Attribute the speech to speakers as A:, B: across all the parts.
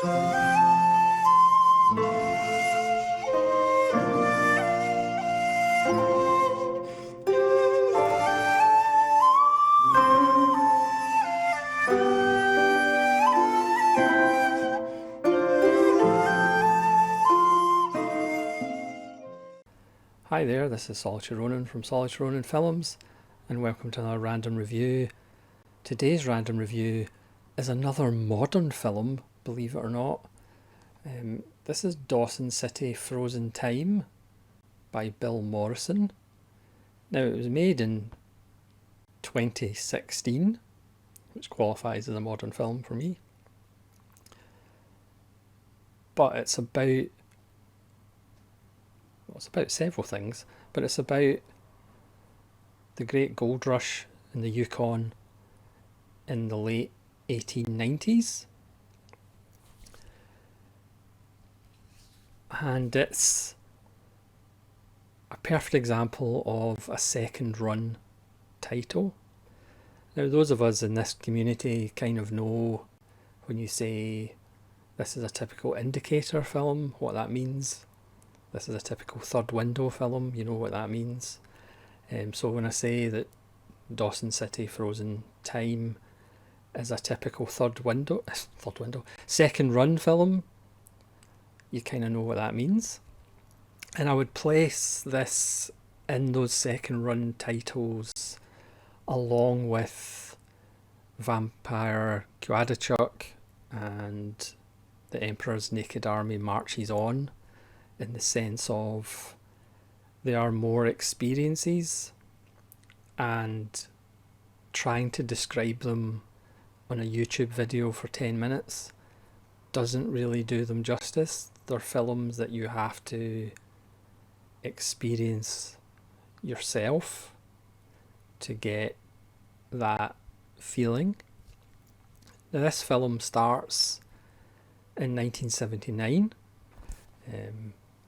A: Hi there, this is Solitary Ronin from Solitary Ronin Films, and welcome to another random review. Today's random review is another modern film, believe it or not. This is Dawson City Frozen Time by Bill Morrison. Now, it was made in 2016, which qualifies as a modern film for me. But it's about several things, but it's about the Great Gold Rush in the Yukon in the late 1890s. And it's a perfect example of a second run title. Now, those of us in this community kind of know when you say this is a typical indicator film, what that means. This is a typical third window film, you know what that means. So when I say that Dawson City Frozen Time is a typical second run film, you kind of know what that means. And I would place this in those second run titles along with Vampire Kwadachuk and The Emperor's Naked Army Marches On, in the sense of they are more experiences, and trying to describe them on a YouTube video for 10 minutes doesn't really do them justice. They're films that you have to experience yourself to get that feeling. Now, this film starts in 1979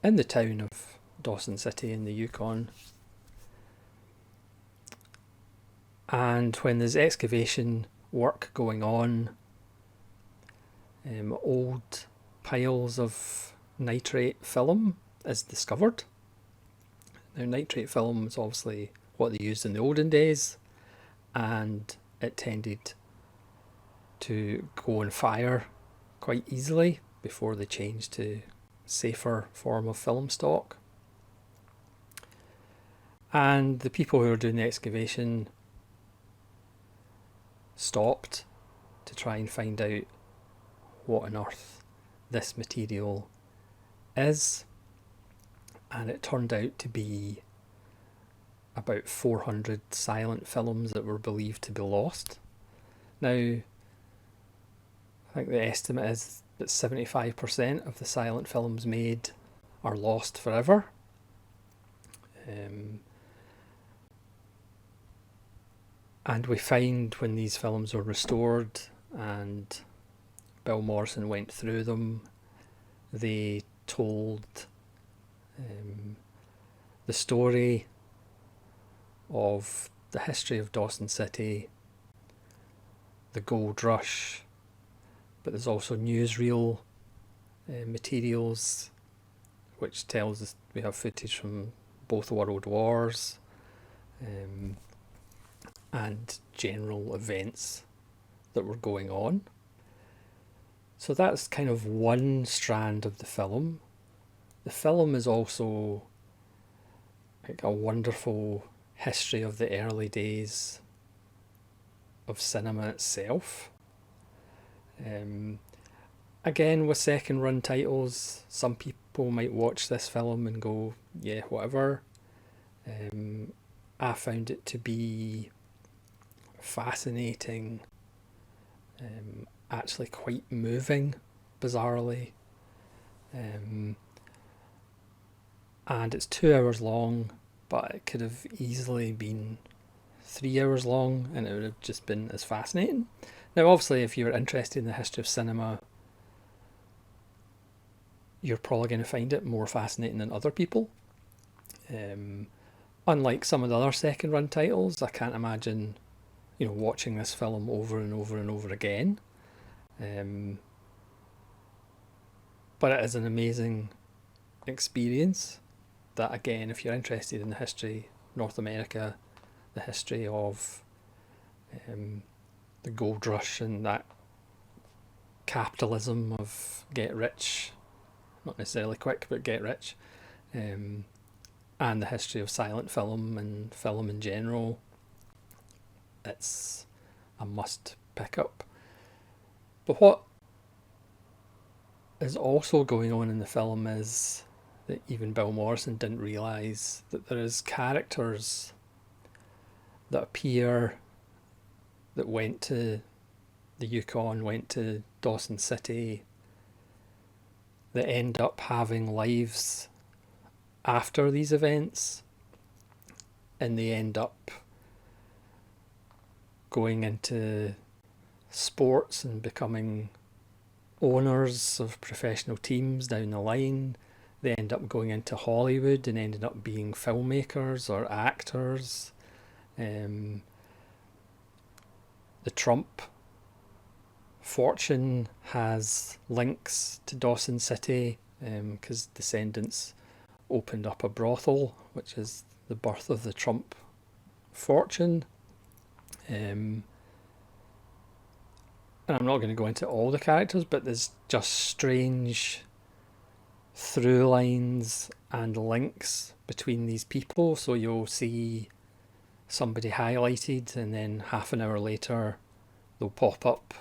A: in the town of Dawson City in the Yukon, and when there's excavation work going on, old piles of nitrate film is discovered. Now, nitrate film is obviously what they used in the olden days, and it tended to go on fire quite easily before they changed to safer form of film stock. And the people who were doing the excavation stopped to try and find out what on earth this material is, and it turned out to be about 400 silent films that were believed to be lost. Now, I think the estimate is that 75% of the silent films made are lost forever. And we find when these films were restored and Bill Morrison went through them, they told the story of the history of Dawson City, the Gold Rush, but there's also newsreel materials which tells us we have footage from both world wars and general events that were going on. So that's kind of one strand of the film. The film is also like a wonderful history of the early days of cinema itself. Again, with second run titles, some people might watch this film and go, yeah, whatever. I found it to be fascinating, actually quite moving, bizarrely. And it's 2 hours long, but it could have easily been 3 hours long and it would have just been as fascinating. Now, obviously, if you're interested in the history of cinema, you're probably going to find it more fascinating than other people. Unlike some of the other second run titles, I can't imagine, watching this film over and over and over again. But it is an amazing experience that, again, if you're interested in the history, North America, the history of the gold rush and that capitalism of get rich, not necessarily quick, but get rich, and the history of silent film and film in general, it's a must pick up. But what is also going on in the film is that even Bill Morrison didn't realise that there is characters that appear that went to the Yukon, went to Dawson City, that end up having lives after these events, and they end up going into sports and becoming owners of professional teams down the line. They end up going into Hollywood and ended up being filmmakers or actors. The Trump fortune has links to Dawson City because descendants opened up a brothel, which is the birth of the Trump fortune. And I'm not going to go into all the characters, but there's just strange through lines and links between these people. So you'll see somebody highlighted, and then half an hour later they'll pop up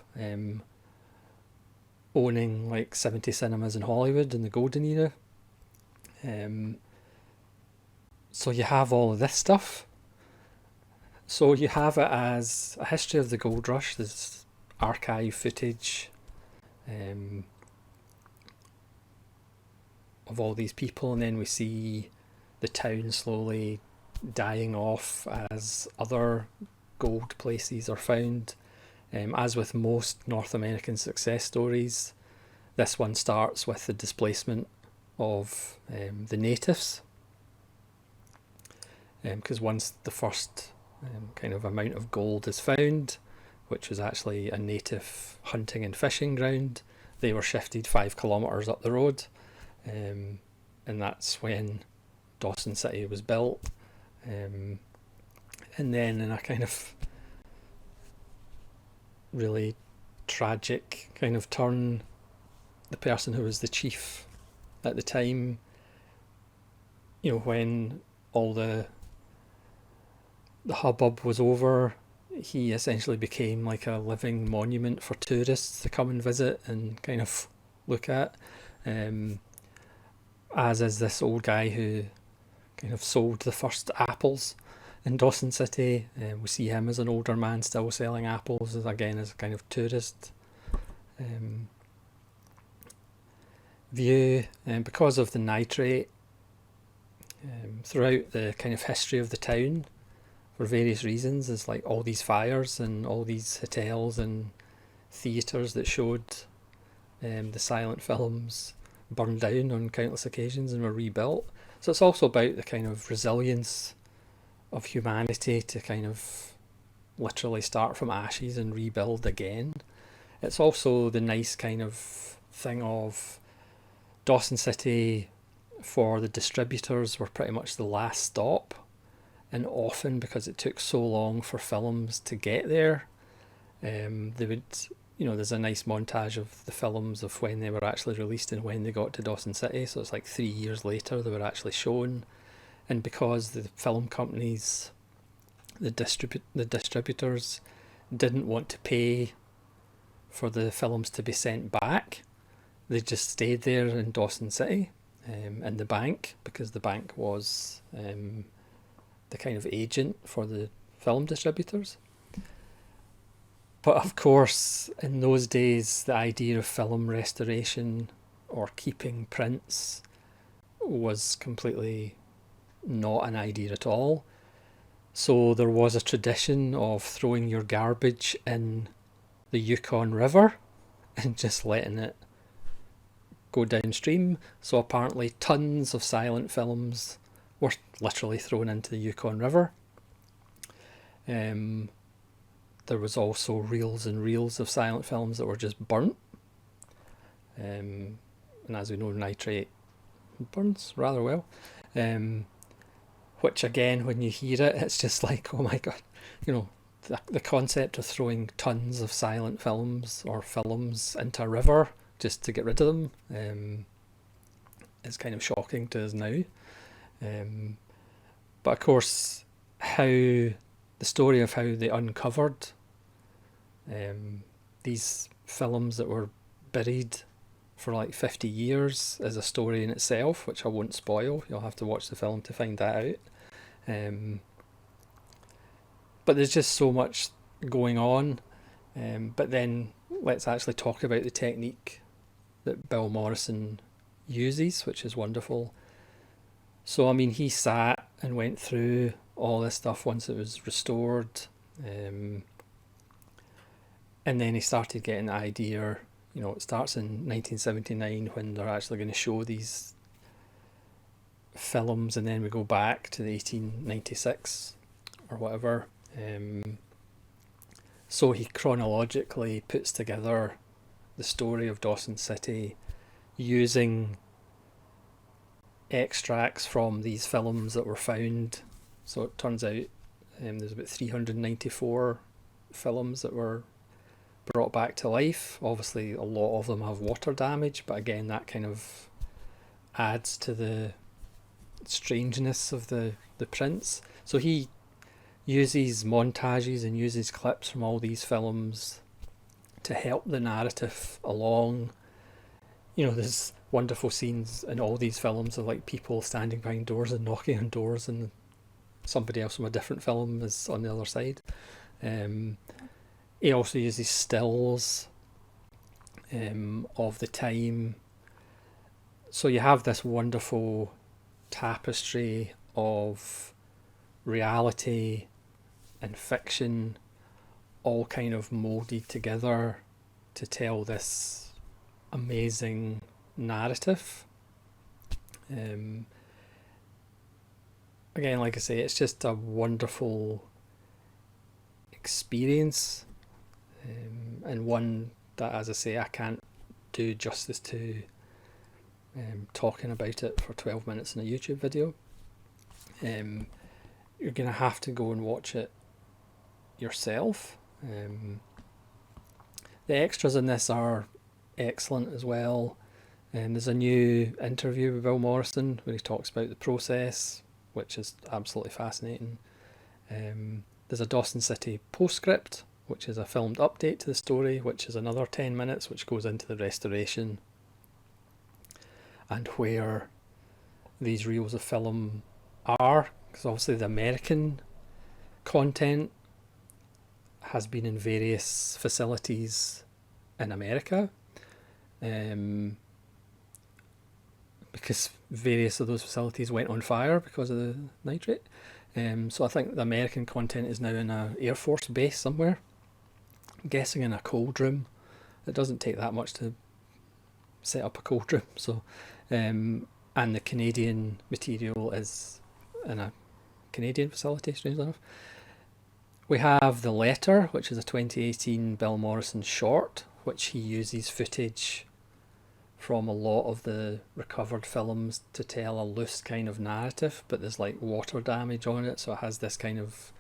A: owning like 70 cinemas in Hollywood in the golden era. So you have all of this stuff. So you have it as a history of the gold rush. There's archive footage of all these people, and then we see the town slowly dying off as other gold places are found. As with most North American success stories, this one starts with the displacement of the natives, because once the first kind of amount of gold is found, which was actually a native hunting and fishing ground, they were shifted 5 kilometres up the road, and that's when Dawson City was built. And then in a kind of really tragic kind of turn, the person who was the chief at the time, you know, when all the hubbub was over, he essentially became like a living monument for tourists to come and visit and kind of look at, as is this old guy who kind of sold the first apples in Dawson City. We see him as an older man still selling apples, again as a kind of tourist view. And because of the nitrate throughout the kind of history of the town, for various reasons, there's like all these fires and all these hotels and theatres that showed the silent films burned down on countless occasions and were rebuilt. So it's also about the kind of resilience of humanity to kind of literally start from ashes and rebuild again. It's also the nice kind of thing of Dawson City for the distributors were pretty much the last stop, and often because it took so long for films to get there, they would, you know, there's a nice montage of the films of when they were actually released and when they got to Dawson City. So it's like 3 years later they were actually shown. And because the film companies, the distributors didn't want to pay for the films to be sent back, they just stayed there in Dawson City, in the bank, because the bank was the kind of agent for the film distributors. But of course, in those days, the idea of film restoration or keeping prints was completely not an idea at all. So there was a tradition of throwing your garbage in the Yukon River and just letting it go downstream. So apparently tons of silent films were literally thrown into the Yukon River. There was also reels and reels of silent films that were just burnt. And and as we know, nitrate burns rather well. Which again, when you hear it, it's just like, oh my god, the concept of throwing tons of silent films or films into a river just to get rid of them is kind of shocking to us now. But of course, the story of how they uncovered these films that were buried for like 50 years is a story in itself, which I won't spoil. You'll have to watch the film to find that out. But there's just so much going on. But then let's actually talk about the technique that Bill Morrison uses, which is wonderful. So, I mean, he sat and went through all this stuff once it was restored. And then he started getting the idea, it starts in 1979 when they're actually going to show these films, and then we go back to the 1896 or whatever. So he chronologically puts together the story of Dawson City using extracts from these films that were found. So it turns out there's about 394 films that were brought back to life. Obviously a lot of them have water damage, but again that kind of adds to the strangeness of the prints. So he uses montages and uses clips from all these films to help the narrative along. There's wonderful scenes in all these films of like people standing behind doors and knocking on doors, and somebody else from a different film is on the other side. He also uses stills of the time. So you have this wonderful tapestry of reality and fiction all kind of molded together to tell this amazing narrative. Again, like I say, it's just a wonderful experience, and one that, as I say, I can't do justice to talking about it for 12 minutes in a YouTube video. You're going to have to go and watch it yourself. The extras in this are excellent as well. There's a new interview with Bill Morrison where he talks about the process, which is absolutely fascinating. There's a Dawson City postscript, which is a filmed update to the story, which is another 10 minutes, which goes into the restoration and where these reels of film are, because obviously the American content has been in various facilities in America, because various of those facilities went on fire because of the nitrate. So I think the American content is now in an Air Force base somewhere. I'm guessing in a cold room. It doesn't take that much to set up a cold room. So, and the Canadian material is in a Canadian facility, strangely enough. We have The Letter, which is a 2018 Bill Morrison short, which he uses footage from a lot of the recovered films to tell a loose kind of narrative, but there's like water damage on it, so it has this kind of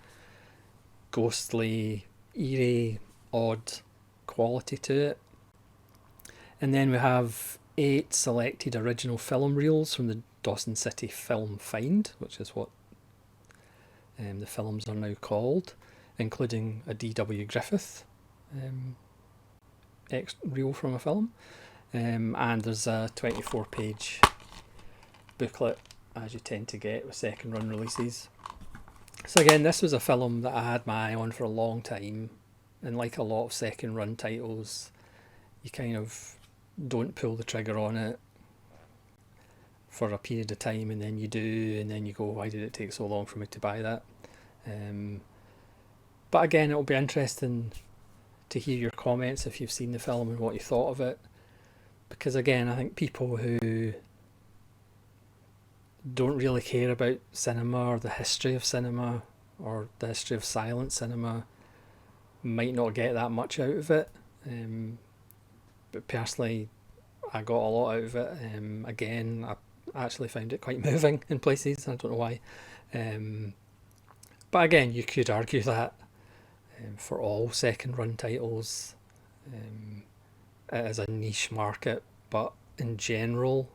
A: ghostly, eerie, odd quality to it. And then we have 8 selected original film reels from the Dawson City Film Find, which is what the films are now called, including a D.W. Griffith reel from a film. And there's a 24-page booklet, as you tend to get with second run releases. So again, this was a film that I had my eye on for a long time, and like a lot of second run titles, you kind of don't pull the trigger on it for a period of time, and then you do, and then you go, why did it take so long for me to buy that? But again, it'll be interesting to hear your comments if you've seen the film and what you thought of it, because again, I think people who don't really care about cinema or the history of cinema or the history of silent cinema might not get that much out of it. But personally, I got a lot out of it. Again, I actually found it quite moving in places. I don't know why. Um, but again, you could argue that for all second run titles, it is a niche market. But in general,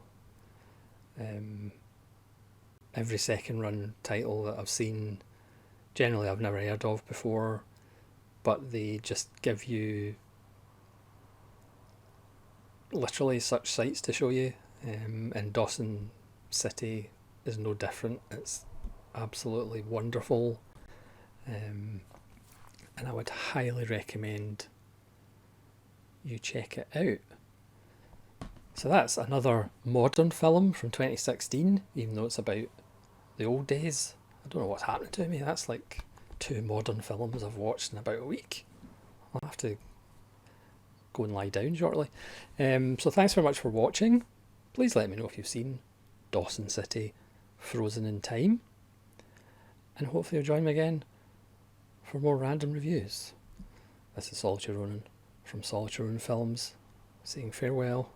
A: um, every second run title that I've seen, generally I've never heard of before, but they just give you literally such sights to show you. And Dawson City is no different. It's absolutely wonderful, and I would highly recommend you check it out. So that's another modern film from 2016, even though it's about the old days. I don't know what's happening to me. That's like 2 modern films I've watched in about a week. I'll have to go and lie down shortly. So thanks very much for watching. Please let me know if you've seen Dawson City Frozen in Time. And hopefully you'll join me again for more random reviews. This is Solitary Ronan from Solitary Ronan Films, saying farewell.